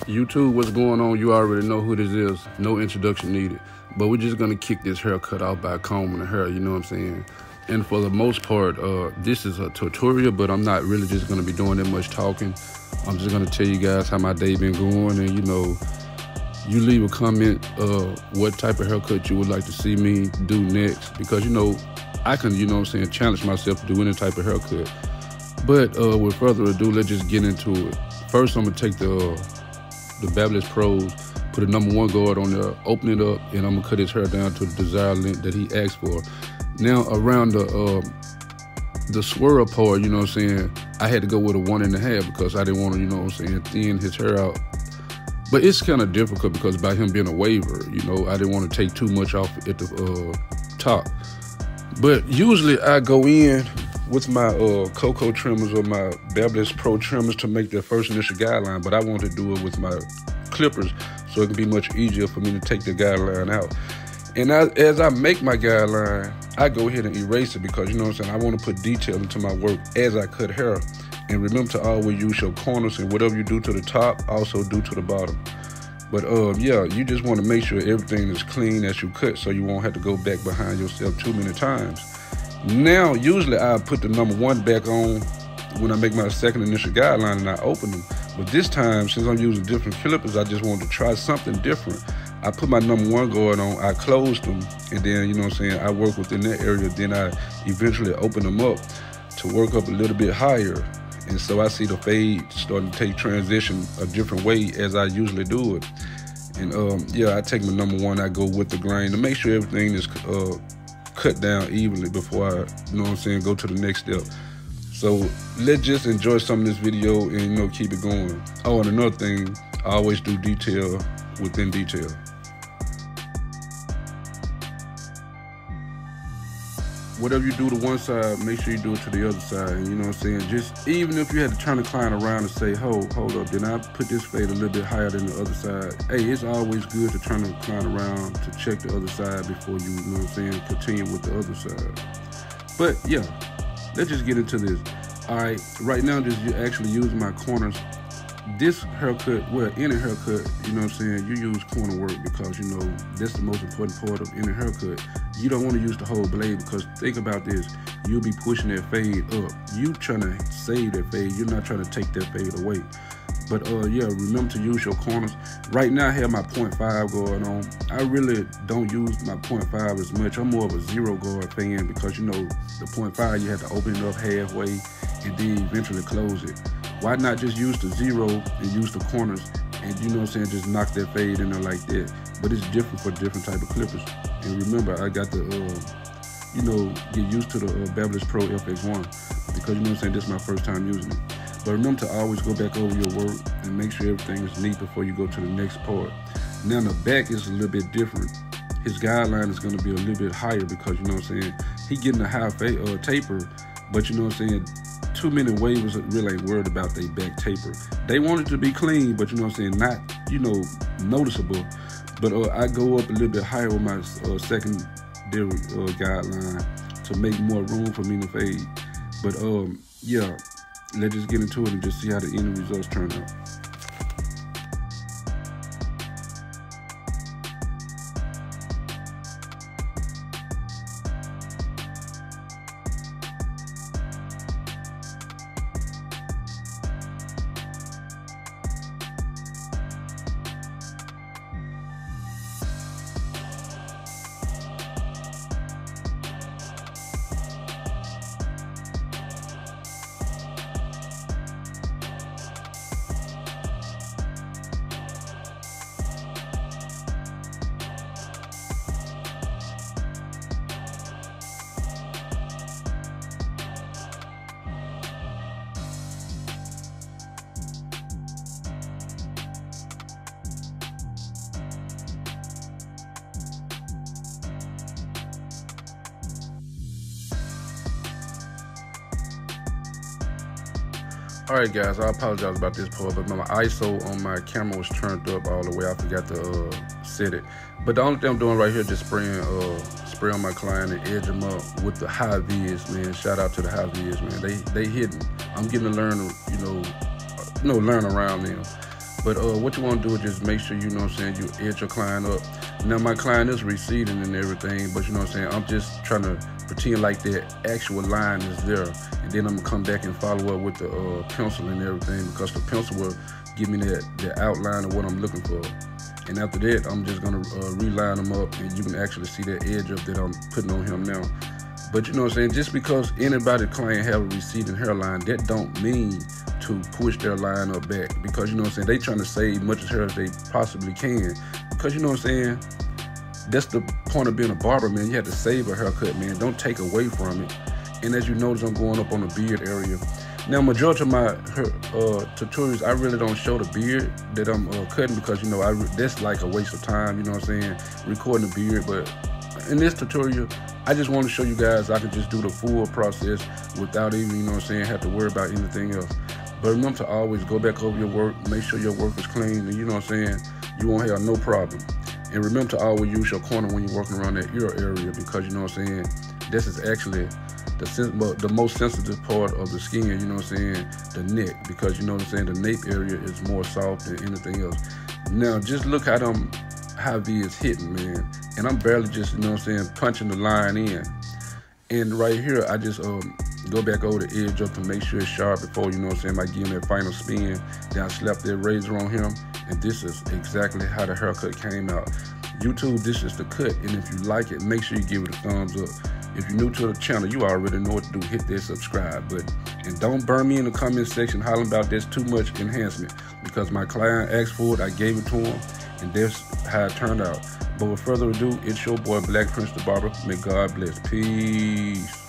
YouTube, what's going on? You already know who this is. No introduction needed. But we're just gonna kick this haircut off by combing the hair, you know what I'm saying? And for the most part, this is a tutorial, but I'm not really just gonna be doing that much talking. I'm just gonna tell you guys how my day been going, and you leave a comment what type of haircut you would like to see me do next, because I can, challenge myself to do any type of haircut. But with further ado, let's just get into it. First, I'm gonna take the Babyliss Pros, put a #1 guard on there, open it up, and I'm gonna cut his hair down to the desired length that he asked for. Now around the swirl part, I had to go with a 1.5 because I didn't want to, thin his hair out. But it's kind of difficult because by him being a waver, I didn't want to take too much off at the top. But usually I go in with my Coco trimmers or my Babyliss Pro trimmers to make the first initial guideline, but I want to do it with my clippers so it can be much easier for me to take the guideline out. And as I make my guideline, I go ahead and erase it because, I want to put detail into my work as I cut hair. And remember to always use your corners, and whatever you do to the top, also do to the bottom. But you just want to make sure everything is clean as you cut so you won't have to go back behind yourself too many times. Now, usually I put the #1 back on when I make my second initial guideline and I open them. But this time, since I'm using different clippers, I just wanted to try something different. I put my #1 guard on, I closed them, and then, I work within that area. Then I eventually open them up to work up a little bit higher. And so I see the fade starting to take transition a different way as I usually do it. And I take my #1, I go with the grain to make sure everything is cut down evenly before I, go to the next step. So let's just enjoy some of this video and, keep it going. Oh, and another thing, I always do detail within detail. Whatever you do to one side, make sure you do it to the other side. And just even if you had to turn the client around and say, hold up, then I put this fade a little bit higher than the other side. Hey, it's always good to turn the client around to check the other side before you, continue with the other side. But yeah, let's just get into this. All right, right now, just actually using my corners. This haircut, well, any haircut, you use corner work because, that's the most important part of any haircut. You don't want to use the whole blade because think about this, you'll be pushing that fade up. You trying to save that fade, you're not trying to take that fade away. But remember to use your corners. Right now I have my 0.5 guard on. I really don't use my 0.5 as much. I'm more of a 0 guard fan because, the 0.5 you have to open it up halfway and then eventually close it. Why not just use the 0 and use the corners and, just knock that fade in there like that. But it's different for different type of clippers. And remember, I got the, get used to the Babyliss Pro FX1 because, this is my first time using it. But remember to always go back over your work and make sure everything is neat before you go to the next part. Now the back is a little bit different. His guideline is going to be a little bit higher because, he getting a high taper, but too many wavers really ain't worried about their back taper. They want it to be clean, but not, noticeable. But I go up a little bit higher with my secondary guideline to make more room for me to fade. But let's just get into it and just see how the end results turn out. Alright guys, I apologize about this part, but my ISO on my camera was turned up all the way. I forgot to set it. But the only thing I'm doing right here is just spray on my client and edge them up with the high vis, man. Shout out to the high vis, man. They hidden. I'm getting to learn, learn around them. But what you want to do is just make sure, you know what I'm saying, you edge your client up. Now my client is receding and everything, but you know what I'm saying, I'm just trying to pretend like the actual line is there. And then I'm going to come back and follow up with the pencil and everything, because the pencil will give me the outline of what I'm looking for. And after that, I'm just going to reline them up, and you can actually see that edge up that I'm putting on him now. But you know what I'm saying, just because anybody's client have a receding hairline, that don't mean to push their line up back, because you know what I'm saying, they trying to save much as hair as they possibly can, because you know what I'm saying, that's the point of being a barber, man. You have to save a haircut, man. Don't take away from it. And as you notice, I'm going up on the beard area. Now, majority of my tutorials, I really don't show the beard that I'm cutting, because you know, that's like a waste of time, you know what I'm saying, recording the beard. But in this tutorial, I just want to show you guys I can just do the full process without even, you know what I'm saying, have to worry about anything else. But remember to always go back over your work, make sure your work is clean, and you know what I'm saying, you won't have no problem. And remember to always use your corner when you're working around that ear area, because you know what I'm saying, this is actually the most sensitive part of the skin, you know what I'm saying, the neck, because you know what I'm saying, the nape area is more soft than anything else. Now, just look how them high-V is hitting, man. And I'm barely just, you know what I'm saying, punching the line in. And right here, I just go back over the edge up to make sure it's sharp before, you know what I'm saying, I give him that final spin. Then I slap that razor on him, and this is exactly how the haircut came out. YouTube, this is the cut, and if you like it, make sure you give it a thumbs up. If you're new to the channel, you already know what to do. Hit that subscribe button. And don't burn me in the comment section hollering about there's too much enhancement, because my client asked for it, I gave it to him, and that's how it turned out. But with further ado, it's your boy Black Prince the Barber. May God bless. Peace.